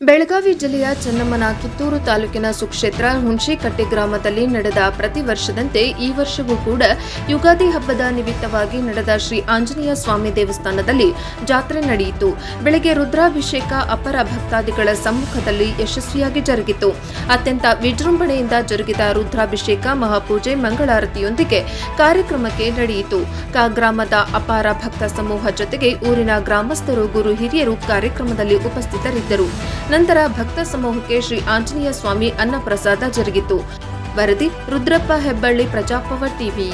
ಬೆಳಗಾವಿ ಜಿಲ್ಲೆಯ ಚೆನ್ನಮ್ಮನ ಕಿತ್ತೂರು ತಾಲೂಕಿನ ಸುಕ್ಷೇತ್ರ ಹುಣಶಿಕಟ್ಟೆ ಗ್ರಾಮದಲ್ಲಿ ನಡೆದ ಪ್ರತಿ ವರ್ಷದಂತೆ ಈ ವರ್ಷವೂ ಕೂಡ ಯುಗಾದಿ ಹಬ್ಬದ ನಿಮಿತ್ತವಾಗಿ ನಡೆದ ಶ್ರೀ ಆಂಜನೇಯ ಸ್ವಾಮಿ ದೇವಸ್ಥಾನದಲ್ಲಿ ಜಾತ್ರೆ ನಡೆಯಿತು. ಬೆಳಗ್ಗೆ ರುದ್ರಾಭಿಷೇಕ ಅಪರ ಭಕ್ತಾದಿಗಳ ಸಮ್ಮುಖದಲ್ಲಿ ಯಶಸ್ವಿಯಾಗಿ ಜರುಗಿತು. ಅತ್ಯಂತ ವಿಜೃಂಭಣೆಯಿಂದ ಜರುಗಿದ ರುದ್ರಾಭಿಷೇಕ ಮಹಾಪೂಜೆ ಮಂಗಳಾರತಿಯೊಂದಿಗೆ ಕಾರ್ಯಕ್ರಮಕ್ಕೆ ನಡೆಯಿತು. ಗ್ರಾಮದ ಅಪಾರ ಭಕ್ತ ಸಮೂಹ ಜೊತೆಗೆ ಊರಿನ ಗ್ರಾಮಸ್ಥರು ಗುರು ಹಿರಿಯರು ಕಾರ್ಯಕ್ರಮದಲ್ಲಿ ಉಪಸ್ಥಿತರಿದ್ದರು. ನಂತರ ಭಕ್ತ ಸಮೂಹಕ್ಕೆ ಶ್ರೀ ಆಂಜನೇಯ ಸ್ವಾಮಿ ಅನ್ನಪ್ರಸಾದ ಜರುಗಿತು. ವರದಿ ರುದ್ರಪ್ಪ ಹೆಬ್ಬಳ್ಳಿ, ಪ್ರಜಾಪವರ್ ಟಿವಿ.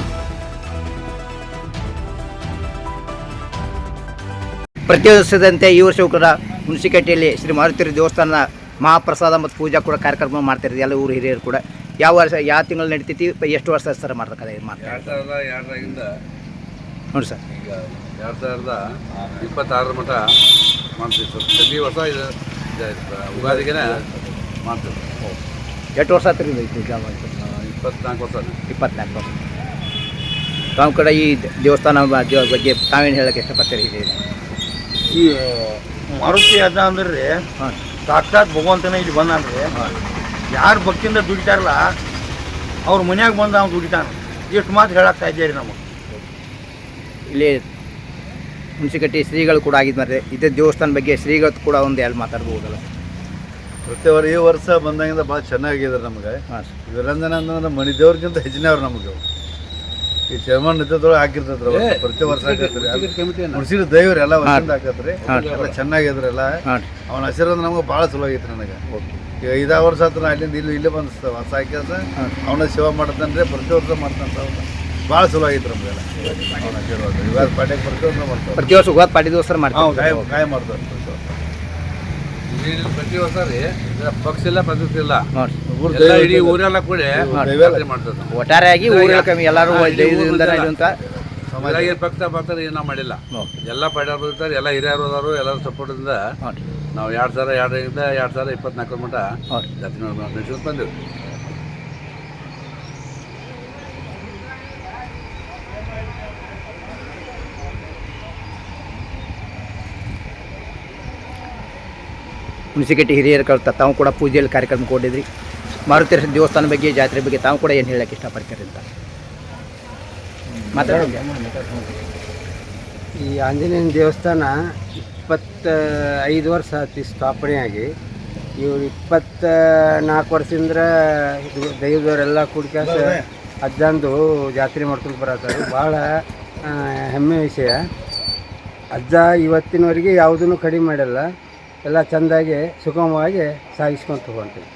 ಪ್ರತಿ ವರ್ಷದಂತೆ ಈ ವರ್ಷವೂ ಕೂಡ ಹುಣಸಿಕಟ್ಟೆಯಲ್ಲಿ ಶ್ರೀ ಮಾರುತಿ ದೇವಸ್ಥಾನ ಮಹಾಪ್ರಸಾದ ಮತ್ತು ಪೂಜಾ ಕೂಡ ಕಾರ್ಯಕ್ರಮ ಮಾಡ್ತಿರೋದು. ಎಲ್ಲ ಊರು ಹಿರಿಯರು ಕೂಡ ಯಾವ ವರ್ಷ ಯಾವ ತಿಂಗಳು ನಡೀತೈತಿ, ಎಷ್ಟು ವರ್ಷ ಸರ್ ಮಾಡ್ತಾರೆ? 2002ರಿಂದ ನೋಡಿ ಸರ್, ಈಗ 2026 ಮಟ್ಟ ಮಾಡ್ತೀವಿ ಸರ್. ಪ್ರತಿ ವರ್ಷ ಇದು ಉಗಾದಿಗೆ ಮಾಡ್ತೀವಿ. ಎಷ್ಟು ವರ್ಷ ಆಗ್ತದೆ? 24 ವರ್ಷ. 24 ವರ್ಷ. ತಾವು ಕಡೆ ಈ ದೇವಸ್ಥಾನ ಬಗ್ಗೆ ತಾವೇನು ಹೇಳೋಕ್ಕೆ ಇಷ್ಟಪಡ್ತೀರಿ? ಈ ಮಾರುತಿ ಅದ ಅಂದ್ರೆ ಸಾಕ್ಷಾತ್ ಭಗವಂತನ ಇಲ್ಲಿ ಬಂದ್ರೆ ಯಾರು ಭಕ್ತಿಯಿಂದ ದುಡಿತಾರಲ್ಲ ಅವ್ರ ಮನ್ಯಾಗ ಬಂದು ಅವ್ನು ದುಡಿತಾನೆ. ಎಷ್ಟು ಮಾತು ಹೇಳಕ್ತಾ ಇದ್ದೀರಿ ನಮಗೆ. ಇಲ್ಲಿ ಹುಣಸಿಕಟ್ಟೆ ಶ್ರೀಗಳು ಕೂಡ ಆಗಿದ್ಮಾರೆ. ಇದೇ ದೇವಸ್ಥಾನ ಬಗ್ಗೆ ಶ್ರೀಗಳು ಕೂಡ ಒಂದು ಎರಡು ಮಾತಾಡ್ಬೋದಲ್ಲ? ಪ್ರತಿ ಈ ವರ್ಷ ಬಂದಾಗಿಂದ ಭಾಳ ಚೆನ್ನಾಗಿದ್ದಾರೆ ನಮಗೆ. ವಿರಂಜನ ಅಂದ್ರೆ ಮನೆ ದೇವ್ರಿಗಿಂತ ಹೆಚ್ಚಿನವ್ರು ನಮಗೆ. ಈ ಚರ್ಮನ್ ನಿತ್ಯದೊಳಗೆ ಹಾಕಿರ್ತದ್ರ ಪ್ರತಿ ವರ್ಷ ಹಾಕತ್ರಿ. ಮುಡ್ಸಿದ ದೇವ್ರು ಎಲ್ಲ ವರ್ಷದಿಂದ ಹಾಕತ್ರಿ. ಎಲ್ಲ ಚೆನ್ನಾಗಿದ್ರಿ. ಎಲ್ಲ ಅವನ ಆಶೀರ್ವಾದ ನಮ್ಗೆ ಭಾಳ ಚಲೋ ಆಗೈತ್ರಿ. ನನಗೆ ಈಗ 5 ವರ್ಷ ಹತ್ರ ಅಲ್ಲಿಂದ ಇಲ್ಲಿ ಬಂದು ಹೊಸ ಹಾಕ್ಯದ ಅವನ ಸೇವಾ ಮಾಡ್ತಾನೆ. ಪ್ರತಿ ವರ್ಷ ಮಾಡ್ತಾನೆ. ಭಾಳ ಚಲೋ ಆಗೈತೆ ನಮಗೆಲ್ಲ ಅವನ ಆಶೀರ್ವಾದ. ಯುಗಾದಿ ಪಾಡ್ಯಕ್ಕೆ ಪ್ರತಿ ವರ್ಷ ಮಾಡ್ತಾರೆ. ಪ್ರತಿ ವರ್ಷ ಯುಗಾದಿ ಪಾಡ್ಯ ದಿವಸ ಮಾಡ್ತಾರೆ. ಕಾಯ ಮಾಡ್ತಾರೆ ಪ್ರತಿ ವರ್ಷ ರೀ. ಪಕ್ಷ ಇಲ್ಲ, ಪದ್ಧತಿ ಇಲ್ಲ, ನೋಡಿ ಇಡೀ ಊರೆಲ್ಲ ಕೂಡ ಮಾಡ್ತದೆ. ಒಟ್ಟಾರೆಯಾಗಿ ಊರೆಲ್ಲ ಕಮ್ಮಿ ಎಲ್ಲರೂ ಪಕ್ಷ ಬರ್ತಾರೆ. ಏನೋ ಮಾಡಿಲ್ಲ. ಎಲ್ಲ ಪಡ್ಯಾರು ಇರ್ತಾರೆ, ಎಲ್ಲ ಹಿರಿಯರು ಅದಾರು. ಎಲ್ಲರ ಸಪೋರ್ಟಿಂದ ನಾವು 2002ರಿಂದ 2024 ಮಟ್ಟ ಜಾತ್ರೆ ನಡೆಸ್ಕೊಂಡು ಬಂದೆವು. ಹುಣಸಿಕಟ್ಟೆ ಹಿರಿಯರು ಕಳ್ತಾ ತಾವು ಕೂಡ ಪೂಜೆಯಲ್ಲಿ ಕಾರ್ಯಕ್ರಮ ಕೊಟ್ಟಿದ್ರಿ. ಮಾರುತಿ ದೇವಸ್ಥಾನ ಬಗ್ಗೆ, ಜಾತ್ರೆ ಬಗ್ಗೆ ತಾವು ಕೂಡ ಏನು ಹೇಳಕ್ಕೆ ಇಷ್ಟಪಡ್ತೀರಿ ಅಂತ ಮಾತಾಡೋದು? ಈ ಆಂಜನೇಯನ ದೇವಸ್ಥಾನ 25 ವರ್ಷ ಆಯ್ತು ಸ್ಥಾಪನೆಯಾಗಿ. ಇವರು 24 ವರ್ಷದಿಂದ ದೈವದವರೆಲ್ಲ ಕುಡ್ಕಾಸ ಅಜ್ಜಂದು ಜಾತ್ರೆ ಮಾಡ್ಕೊಂಡು ಬರತ್ತಾರೆ. ಭಾಳ ಹೆಮ್ಮೆ ವಿಷಯ. ಅಜ್ಜ ಇವತ್ತಿನವರೆಗೆ ಯಾವುದೂ ಕಡಿಮೆ ಮಾಡಲ್ಲ. ಎಲ್ಲ ಚೆಂದಾಗಿ ಸುಗಮವಾಗಿ ಸಾಗಿಸ್ಕೊಂಡು ತಗೊಂತೀವಿ.